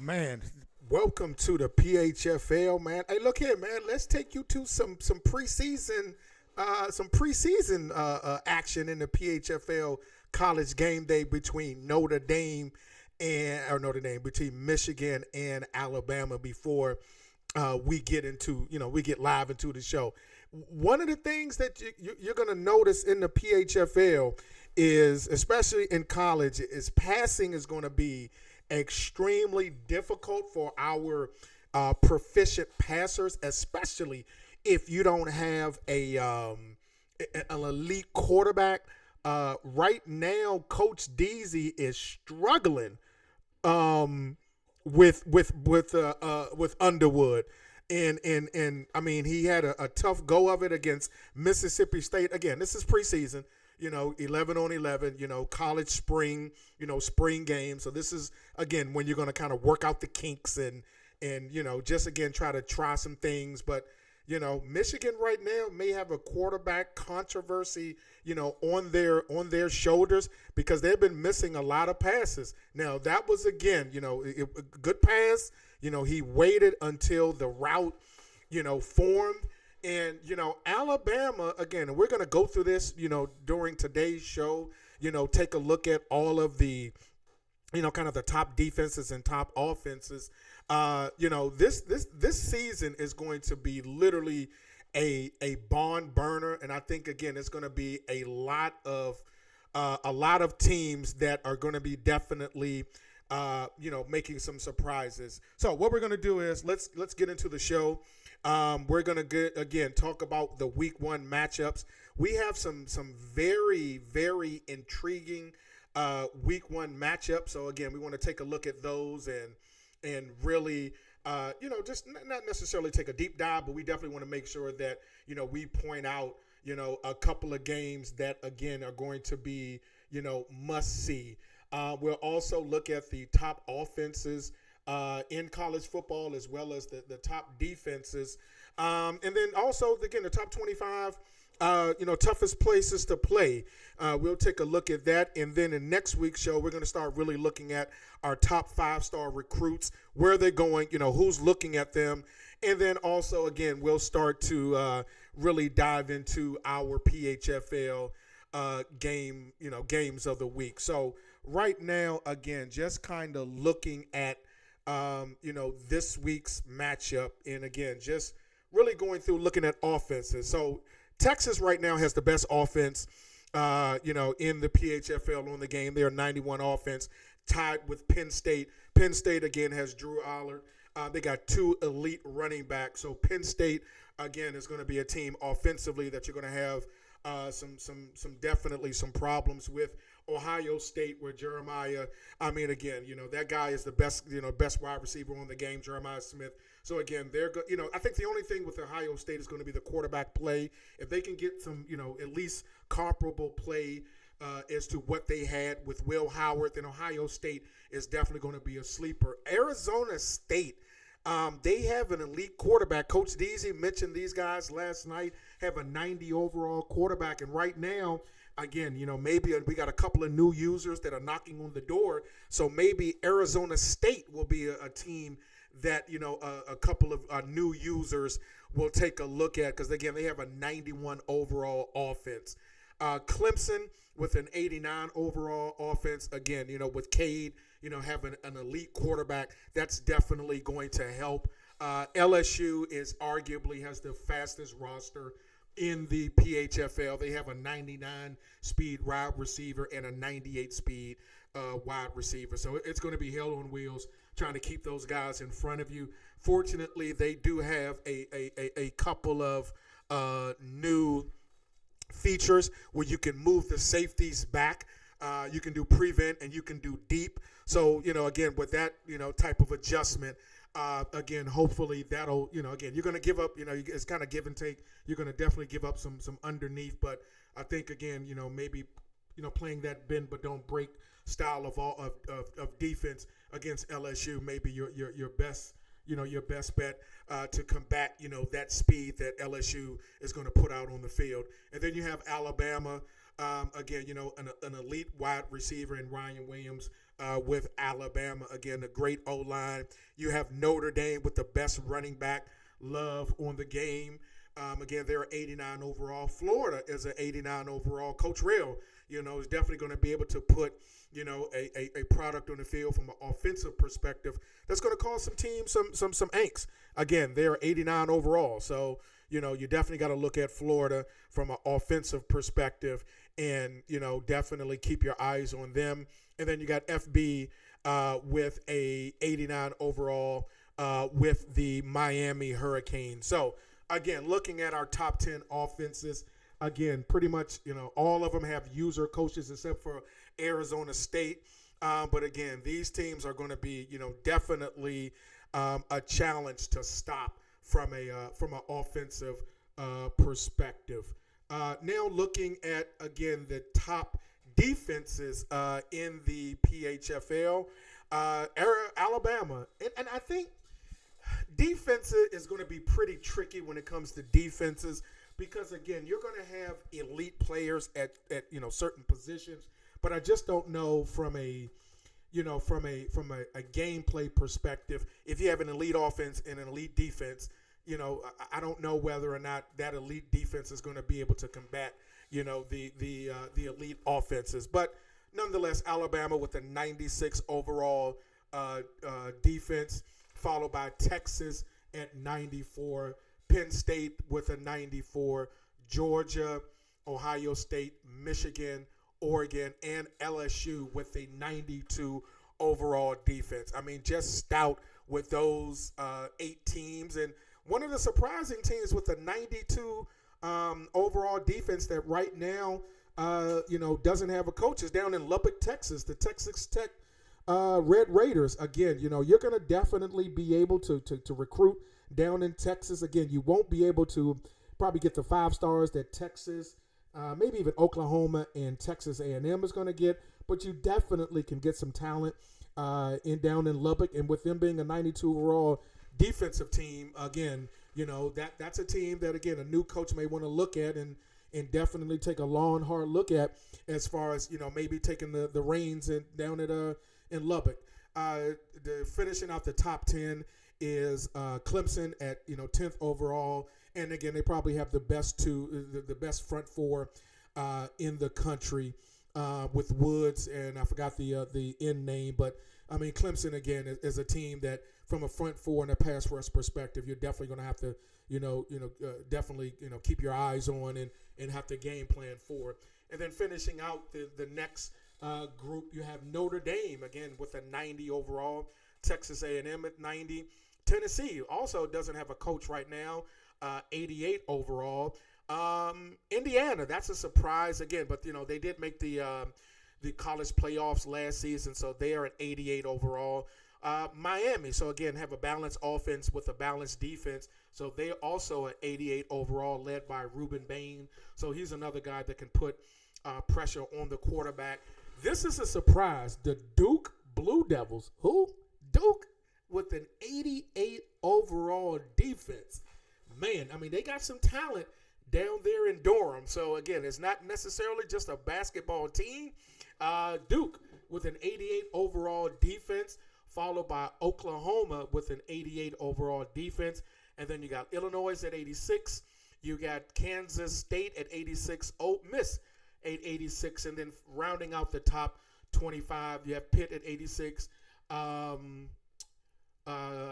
Man, welcome to the PHFL, man. Hey, look here, man. Let's take you to some preseason action in the PHFL college game day between between Michigan and Alabama before we get live into the show. One of the things that you're going to notice in the PHFL is, especially in college, is passing is going to be extremely difficult for our proficient passers, especially if you don't have an elite quarterback. Right now, Coach Deasy is struggling um, with Underwood. And I mean, he had a tough go of it against Mississippi State. Again, this is preseason, 11 on 11, college spring game. So this is, again, when you're going to kind of work out the kinks and just, again, try some things. But, Michigan right now may have a quarterback controversy, on their shoulders because they've been missing a lot of passes. Now, that was, again, a good pass. He waited until the route, formed. And, Alabama, again, and we're going to go through this, during today's show, take a look at all of the, kind of the top defenses and top offenses. This season is going to be literally a barn burner. And I think, again, it's going to be a lot of teams that are going to be definitely making some surprises. So what we're going to do is let's get into the show. We're going to talk about the week one matchups. We have some very, very intriguing week one matchups. So again, we want to take a look at those and really, just not necessarily take a deep dive, but we definitely want to make sure that, we point out, a couple of games that, again, are going to be, must see. We'll also look at the top offenses in college football as well as the top defenses. And then also, again, the top 25, toughest places to play. We'll take a look at that. And then in next week's show, we're going to start really looking at our top 5-star recruits, where they're going, who's looking at them. And then also, again, we'll start to really dive into our PHFL games of the week. So right now, again, just kind of looking at, this week's matchup. And again, just really going through looking at offenses. So Texas right now has the best offense, in the PHFL on the game. They are 91 offense, tied with Penn State. Penn State, again, has Drew Allard. They got two elite running backs. So Penn State, again, is going to be a team offensively that you're going to have definitely some problems with. Ohio State, where Jeremiah, again, that guy is the best wide receiver on the game, Jeremiah Smith. So again, I think the only thing with Ohio State is going to be the quarterback play. If they can get some, at least comparable play as to what they had with Will Howard, then Ohio State is definitely going to be a sleeper. Arizona State, they have an elite quarterback. Coach Deasy mentioned these guys last night, have a 90 overall quarterback. And right now, again, maybe we got a couple of new users that are knocking on the door. So maybe Arizona State will be a team that, a couple of new users will take a look at because, again, they have a 91 overall offense. Clemson with an 89 overall offense. Again, with Cade, having an elite quarterback, that's definitely going to help. LSU arguably has the fastest roster in the PHFL. They have a 99 speed wide receiver and a 98 speed wide receiver. So it's going to be hell on wheels trying to keep those guys in front of you. Fortunately, they do have a couple of new features where you can move the safeties back. You can do prevent and you can do deep. So, again, with that, type of adjustment, again, hopefully that'll, again, you're going to give up, it's kind of give and take. You're going to definitely give up some underneath. But I think, again, maybe, playing that bend but don't break style of defense against LSU, maybe your best, your best bet to combat, that speed that LSU is going to put out on the field. And then you have Alabama, again, an elite wide receiver in Ryan Williams. with Alabama. Again, a great O-line. You have Notre Dame with the best running back, Love, on the game. Again, they're 89 overall. Florida is an 89 overall. Coach Rail, is definitely going to be able to put, a product on the field from an offensive perspective that's going to cause some teams some angst. Again, they're 89 overall. So, you definitely got to look at Florida from an offensive perspective and, definitely keep your eyes on them. And then you got FB with a 89 overall with the Miami Hurricanes. So, again, looking at our top 10 offenses, again, pretty much, all of them have user coaches except for Arizona State. But again, these teams are going to be, definitely a challenge to stop from an offensive perspective. Now looking at, again, the top defenses in the PHFL, Alabama. And I think defense is going to be pretty tricky when it comes to defenses because, again, you're going to have elite players at certain positions, but I just don't know from a gameplay perspective, if you have an elite offense and an elite defense, I don't know whether or not that elite defense is going to be able to combat, the elite offenses. But nonetheless, Alabama with a 96 overall defense, followed by Texas at 94, Penn State with a 94, Georgia, Ohio State, Michigan, Oregon, and LSU with a 92 overall defense. I mean, just stout with those 8 teams. And one of the surprising teams with a 92 overall defense that right now, doesn't have a coach is down in Lubbock, Texas, the Texas Tech Red Raiders. Again, you're going to definitely be able to recruit down in Texas. Again, you won't be able to probably get the 5 stars that Texas, maybe even Oklahoma and Texas A&M is going to get, but you definitely can get some talent down in Lubbock. And with them being a 92 overall defensive team, again, that's a team that, again, a new coach may want to look at and definitely take a long, hard look at as far as, maybe taking the reins down at in Lubbock. The finishing out the top 10 is Clemson at 10th overall, and again they probably have the best front 4 in the country with Woods, and I forgot the end name, but I mean Clemson again is a team that from a front 4 and a pass rush perspective, you're definitely going to have to definitely keep your eyes on and have to game plan for. And then finishing out the next group, you have Notre Dame again with a 90 overall, Texas A&M at 90. Tennessee also doesn't have a coach right now, 88 overall. Indiana, that's a surprise again, but they did make the college playoffs last season, so they are at 88 overall. Miami, so again, have a balanced offense with a balanced defense, so they also at 88 overall, led by Ruben Bain. So he's another guy that can put pressure on the quarterback. This is a surprise. The Duke Blue Devils, Duke with an 88 overall defense. Man, I mean, they got some talent down there in Durham. So, again, it's not necessarily just a basketball team. Duke with an 88 overall defense, followed by Oklahoma with an 88 overall defense. And then you got Illinois at 86. You got Kansas State at 86. Ole Miss at 86. And then rounding out the top 25, you have Pitt at 86.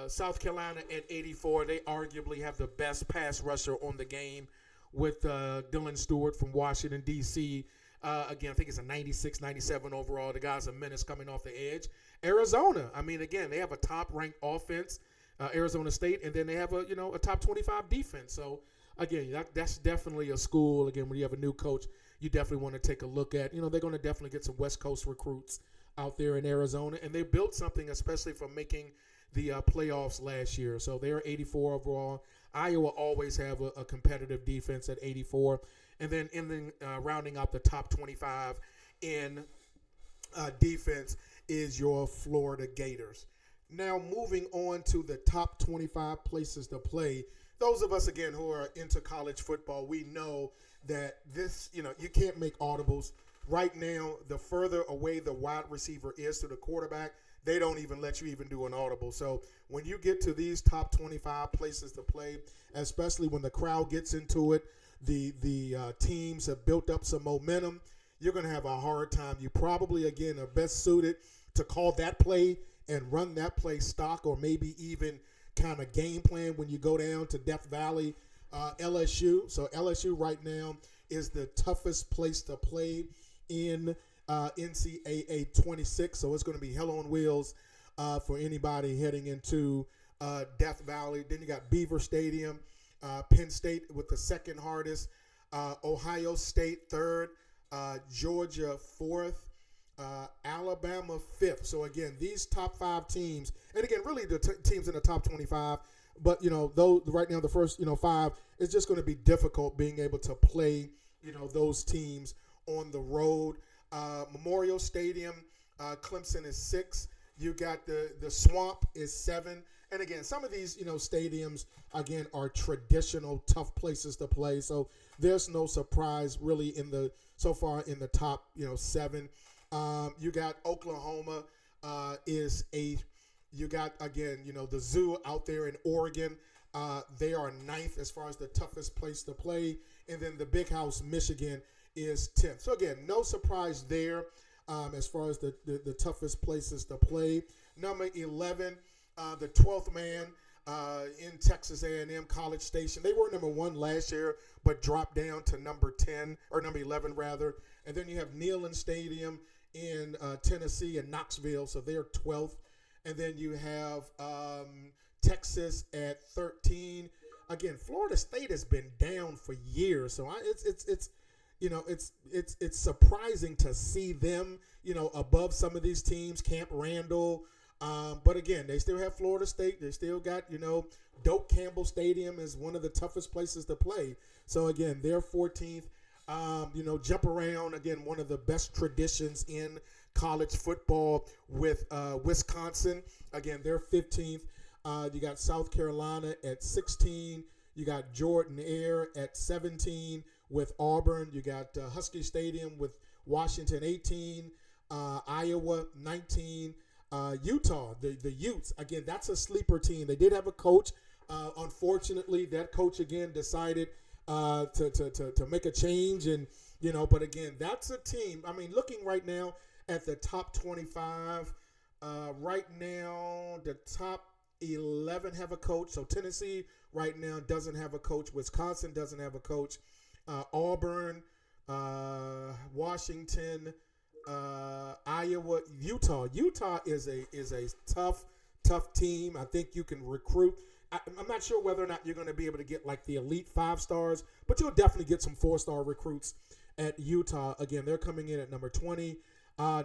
South Carolina at 84. They arguably have the best pass rusher on the game with Dylan Stewart from Washington, D.C. Again, I think it's a 96, 97 overall. The guy's a menace coming off the edge. Arizona, I mean, again, they have a top-ranked offense, Arizona State, and then they have a top 25 defense. So, again, that's definitely a school. Again, when you have a new coach, you definitely want to take a look at. They're going to definitely get some West Coast recruits out there in Arizona, and they built something, especially from making the playoffs last year. So they're 84 overall. Iowa always have a competitive defense at 84. And then rounding out the top 25 in defense is your Florida Gators. Now moving on to the top 25 places to play. Those of us, again, who are into college football, we know that this, you can't make audibles right now, the further away the wide receiver is to the quarterback, they don't even let you even do an audible. So when you get to these top 25 places to play, especially when the crowd gets into it, the teams have built up some momentum, you're going to have a hard time. You probably, again, are best suited to call that play and run that play stock, or maybe even kind of game plan when you go down to Death Valley, LSU. So LSU right now is the toughest place to play in NCAA 26. So it's going to be hell on wheels for anybody heading into Death Valley. Then you got Beaver Stadium, Penn State with the second hardest, Ohio State third, Georgia fourth, Alabama fifth. So again, these top 5 teams, and again, really the teams in the top 25. But those right now, the first 5, it's just going to be difficult being able to play those teams on the road. Memorial Stadium, Clemson is 6. You got the Swamp is 7. And again, some of these stadiums again are traditional tough places to play. So there's no surprise really so far in the top 7. You got Oklahoma is 8th. You got, again, the Zoo out there in Oregon. They are 9th as far as the toughest place to play. And then the Big House, Michigan, is 10th. So, again, no surprise there as far as the toughest places to play. Number 11, the 12th man in Texas A&M, College Station. They were number 1 last year, but dropped down to number 10, or number 11, rather. And then you have Neyland Stadium in Tennessee and Knoxville, so they're 12th. And then you have Texas at 13. Again, Florida State has been down for years, so it's surprising to see them above some of these teams. Camp Randall, but again, they still have Florida State. They still got Doak Campbell Stadium is one of the toughest places to play. So again, they're 14th. Jump around, again, one of the best traditions in college football with Wisconsin. Again, they're 15th. You got South Carolina at 16. You got Jordan Air at 17 with Auburn. You got Husky Stadium with Washington 18. Iowa 19. Utah, the Utes. Again, that's a sleeper team. They did have a coach. Unfortunately, that coach again decided to make a change, and but again, that's a team. I mean, looking right now at the top 25, right now the top 11 have a coach. So Tennessee right now doesn't have a coach. Wisconsin doesn't have a coach. Auburn, Washington, Iowa, Utah. Utah is a tough team. I think you can recruit. I'm not sure whether or not you're going to be able to get like the elite 5 stars, but you'll definitely get some 4-star recruits at Utah. Again, they're coming in at number 20.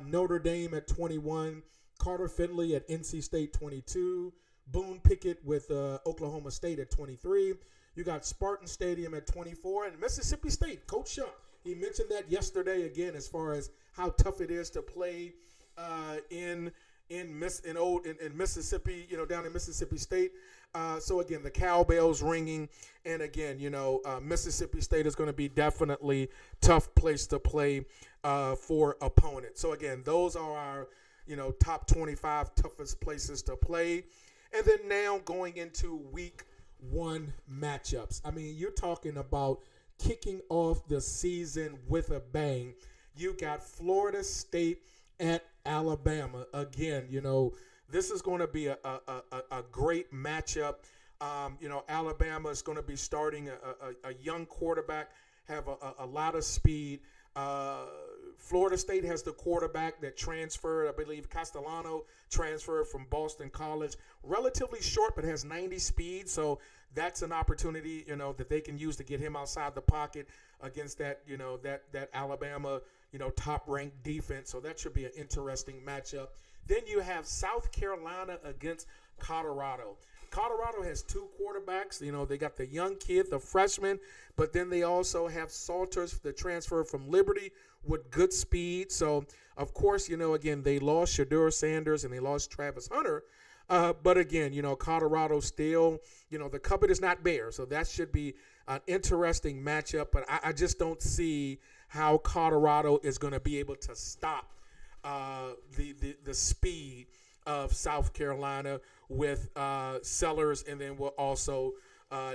Notre Dame at 21. Carter Finley at NC State 22. Boone Pickett with Oklahoma State at 23. You got Spartan Stadium at 24. And Mississippi State, Coach Shump, he mentioned that yesterday again as far as how tough it is to play in Mississippi, down in Mississippi State. So again, the cowbells ringing, and again, Mississippi State is going to be definitely tough place to play for opponents. So again, those are our top 25 toughest places to play. And then now going into week 1 matchups. I mean, you're talking about kicking off the season with a bang. You got Florida State at Alabama. Again, this is going to be a great matchup. Alabama is going to be starting a young quarterback, have a lot of speed. Florida State has the quarterback that transferred, I believe Castellano transferred from Boston College. Relatively short, but has 90 speed. So that's an opportunity, that they can use to get him outside the pocket against that, that Alabama, top-ranked defense. So that should be an interesting matchup. Then you have South Carolina against Colorado. Colorado has 2 quarterbacks. They got the young kid, the freshman, but then they also have Salters, the transfer from Liberty, with good speed. So, of course, again, they lost Shadur Sanders and they lost Travis Hunter. But again, Colorado still, the cupboard is not bare. So that should be an interesting matchup. But I just don't see how Colorado is going to be able to stop the speed of South Carolina with Sellers, and then we'll also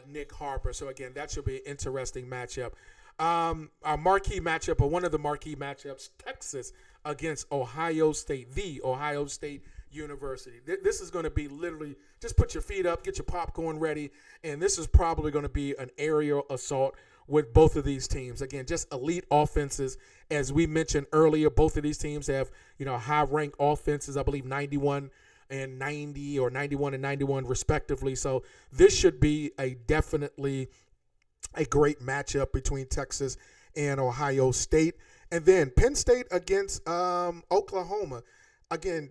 Nick Harper. So again, that should be an interesting matchup. A marquee matchup, or one of the marquee matchups, Texas against Ohio State, the Ohio State University. This is going to be literally just put your feet up, get your popcorn ready, and this is probably going to be an aerial assault with both of these teams. Again, just elite offenses. As we mentioned earlier, both of these teams have, high-ranked offenses, I believe 91 and 90 or 91 and 91 respectively. So this should be definitely a great matchup between Texas and Ohio State. And then Penn State against Oklahoma. Again,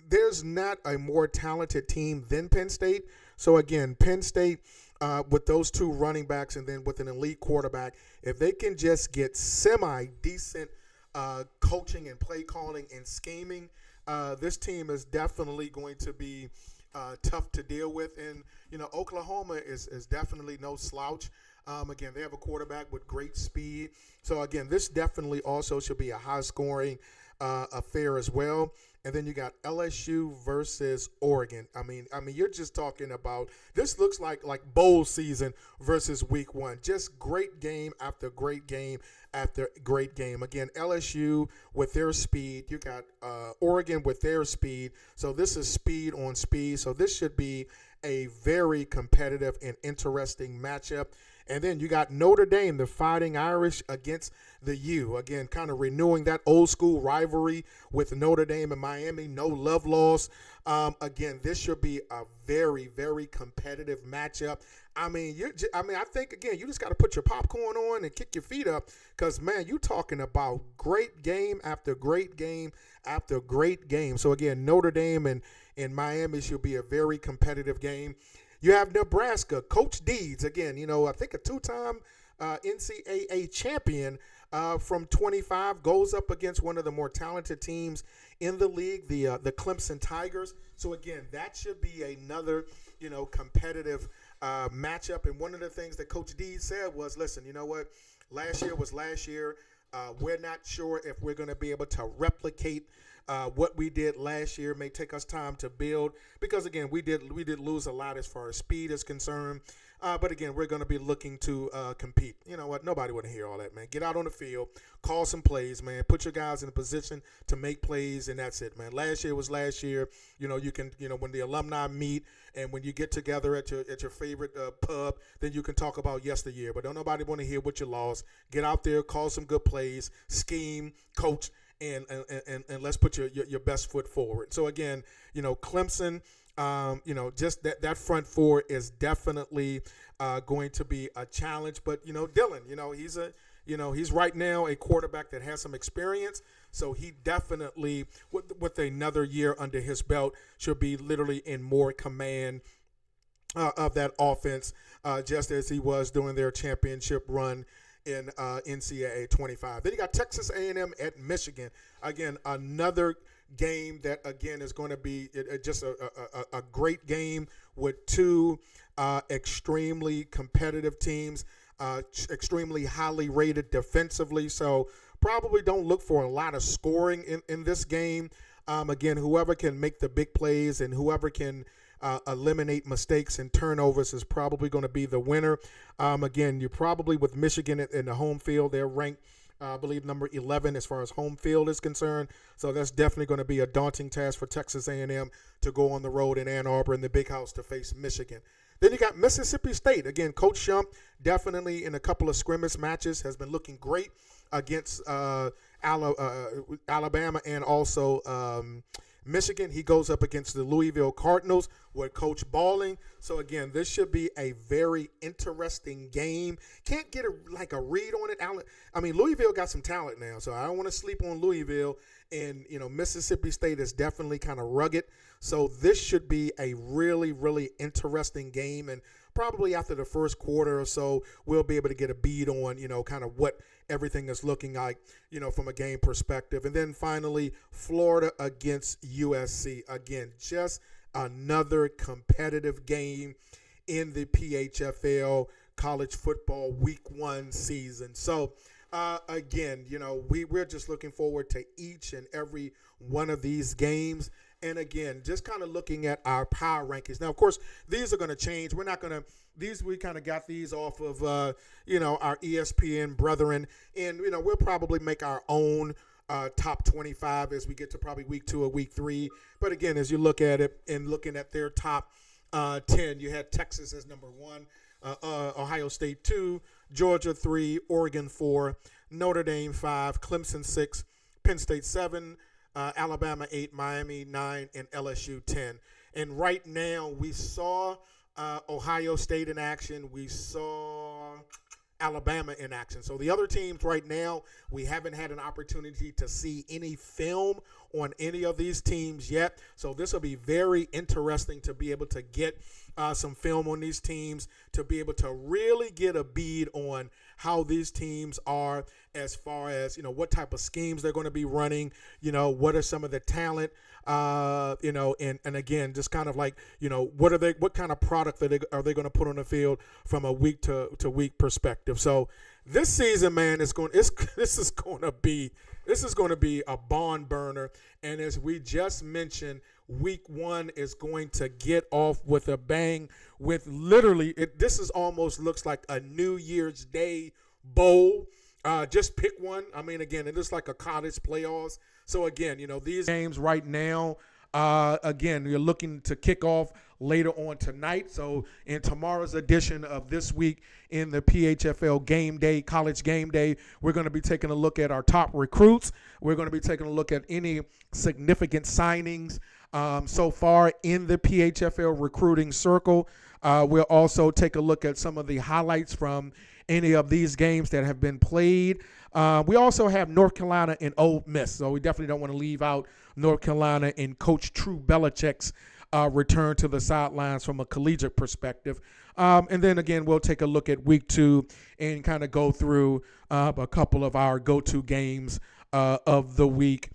there's not a more talented team than Penn State. So again, Penn State with those two running backs and then with an elite quarterback, if they can just get semi-decent coaching and play calling and scheming, this team is definitely going to be tough to deal with. And, Oklahoma is definitely no slouch. Again, they have a quarterback with great speed. So, again, this definitely also should be a high-scoring affair as well. And then you got LSU versus Oregon. I mean, you're just talking about, this looks like bowl season versus week one. Just great game after great game after great game. Again, LSU with their speed. You got Oregon with their speed. So this is speed on speed. So this should be a very competitive and interesting matchup. And then you got Notre Dame, the Fighting Irish, against the U. Again, kind of renewing that old school rivalry with Notre Dame and Miami. No love lost. Again, this should be a very, very competitive matchup. I think, again, you just got to put your popcorn on and kick your feet up because, man, you're talking about great game after great game after great game. So, again, Notre Dame and Miami should be a very competitive game. You have Nebraska, Coach Deeds, again, I think a two-time NCAA champion from 25, goes up against one of the more talented teams in the league, the Clemson Tigers. So, again, that should be another, competitive matchup. And one of the things that Coach Deeds said was, listen, you know what, last year was last year. We're not sure if we're going to be able to replicate what we did last year. It may take us time to build because, again, we did lose a lot as far as speed is concerned. But, again, we're going to be looking to compete. You know what? Nobody want to hear all that, man. Get out on the field, call some plays, man. Put your guys in a position to make plays, and that's it, man. Last year was last year. You can, when the alumni meet and when you get together at your favorite pub, then you can talk about yesteryear. But don't nobody want to hear what you lost. Get out there, call some good plays, scheme, coach, and let's put your best foot forward. So, again, Clemson, just that front four is definitely going to be a challenge. But, Dylan, he's right now a quarterback that has some experience. So he definitely, with another year under his belt, should be literally in more command of that offense, just as he was during their championship run in NCAA 25. Then you got Texas A&M at Michigan. Again, another game that, again, is going to be just a great game with two extremely competitive teams, extremely highly rated defensively. So probably don't look for a lot of scoring in this game. Again, whoever can make the big plays and whoever can eliminate mistakes and turnovers is probably going to be the winner. Again, you're probably with Michigan in the home field. They're ranked, I believe, number 11 as far as home field is concerned. So that's definitely going to be a daunting task for Texas A&M to go on the road in Ann Arbor in the Big House to face Michigan. Then you got Mississippi State. Again, Coach Shump definitely in a couple of scrimmage matches has been looking great against Alabama and also Michigan. He goes up against the Louisville Cardinals with Coach Balling. So, again, this should be a very interesting game. Can't get a read on it. Louisville got some talent now, so I don't want to sleep on Louisville. And, Mississippi State is definitely kind of rugged. So this should be a really, really interesting game. And probably after the first quarter or so, we'll be able to get a bead on, kind of what everything is looking like, from a game perspective. And then finally, Florida against USC. Again, just another competitive game in the PHFL college football week 1 season. So, again, we're just looking forward to each and every one of these games. And again, just kind of looking at our power rankings. Now, of course, these are going to change. We're not going to, we kind of got these off of, our ESPN brethren. And, we'll probably make our own top 25 as we get to probably week 2 or week 3. But again, as you look at it and looking at their top 10, you had Texas as number 1, Ohio State 2, Georgia 3, Oregon 4, Notre Dame 5, Clemson 6, Penn State 7, Alabama 8, Miami 9, and LSU 10. And right now we saw Ohio State in action. We saw Alabama in action. So the other teams right now, we haven't had an opportunity to see any film on any of these teams yet. So this will be very interesting to be able to get some film on these teams, to be able to really get a bead on how these teams are as far as, what type of schemes they're going to be running, what are some of the talent, and again, just kind of like, what kind of product are they going to put on the field from a week to week perspective. So this season, man, this is going to be a barn burner. And as we just mentioned, week 1 is going to get off with a bang, with literally, this is almost looks like a New Year's Day bowl. Just pick one. I mean, again, it is like a college playoffs. So again, these games right now, again, you're looking to kick off later on tonight. So in tomorrow's edition of This Week in the PHFL Game Day, College Game Day, we're going to be taking a look at our top recruits. We're going to be taking a look at any significant signings so far in the PHFL recruiting circle. We'll also take a look at some of the highlights from any of these games that have been played. We also have North Carolina and Ole Miss, so we definitely don't want to leave out North Carolina and Coach True Belichick's return to the sidelines from a collegiate perspective. And then again, we'll take a look at week 2 and kind of go through a couple of our go-to games of the week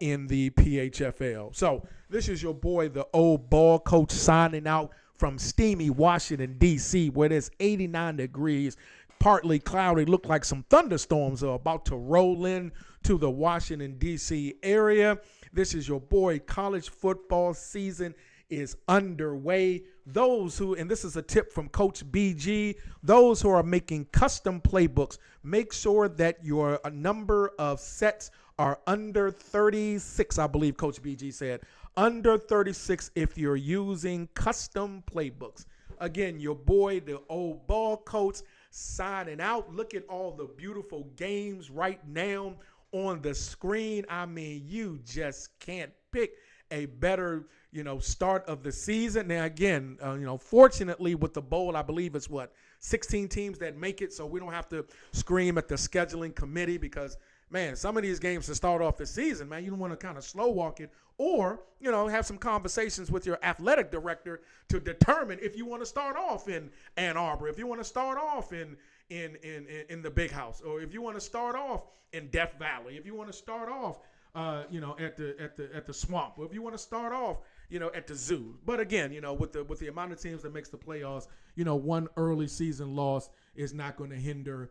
in the PHFL. So this is your boy, the old ball coach, signing out from steamy Washington, D.C., where there's 89 degrees, partly cloudy, look like some thunderstorms are about to roll in to the Washington, D.C. area. This is your boy. College football season is underway. Those who, and this is a tip from Coach BG, those who are making custom playbooks, make sure that your number of sets are under 36, I believe Coach BG said. Under 36 if you're using custom playbooks. Again, your boy, the old ball coach, signing out. Look at all the beautiful games right now on the screen. I mean, you just can't pick a better, start of the season. Now, again, fortunately with the bowl, I believe it's 16 teams that make it, so we don't have to scream at the scheduling committee because, man, some of these games to start off the season, man, you don't want to kind of slow walk it or, have some conversations with your athletic director to determine if you want to start off in Ann Arbor, if you want to start off in the Big House, or if you want to start off in Death Valley, if you want to start off, at the swamp, or if you want to start off, at the zoo. But again, with the amount of teams that makes the playoffs, one early season loss is not going to hinder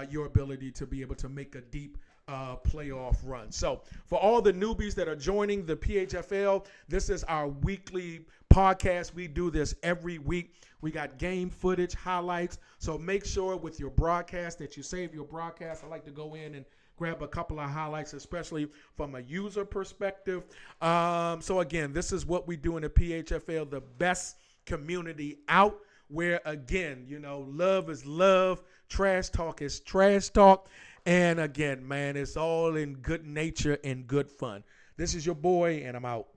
your ability to be able to make a deep playoff run. So for all the newbies that are joining the PHFL, this is our weekly podcast. We do this every week. We got game footage, highlights. So make sure with your broadcast that you save your broadcast. I like to go in and grab a couple of highlights, especially from a user perspective. So again, this is what we do in the PHFL, the best community out, where again, love is love, trash talk is trash talk. And again, man, it's all in good nature and good fun. This is your boy, and I'm out.